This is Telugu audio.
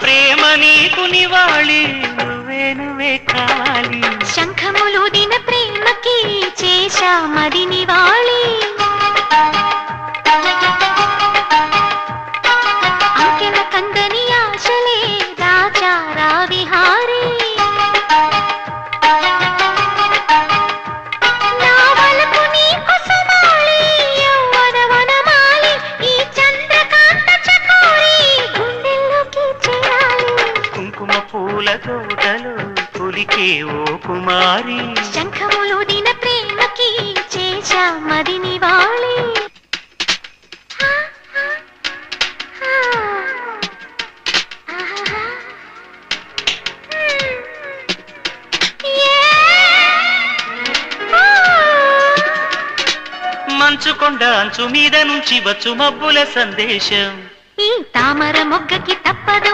ప్రేమ నీకు నివాళి నువ్వే నువ్వే కావాలి శంఖములుదిన ప్రేమకి చేశా మది నివాళి అంకెల కందని ఆశలే దాచారా విహారీ నా వలపు నీకు సుమాలి యవ్వన వనమాలి ఈ చంద్రకాంత చకోరి గుండెల్లోకి చేరాలి కుంకుమ పూల తోటలో పులికే ఓ కుమారి శంఖములుదిన ప్రేమకి చేశా మది నివాళి మంచుకొండ అంచు మీద నుంచి వచ్చు మబ్బుల సందేశం ఈ తామర మొగ్గకి తప్పదు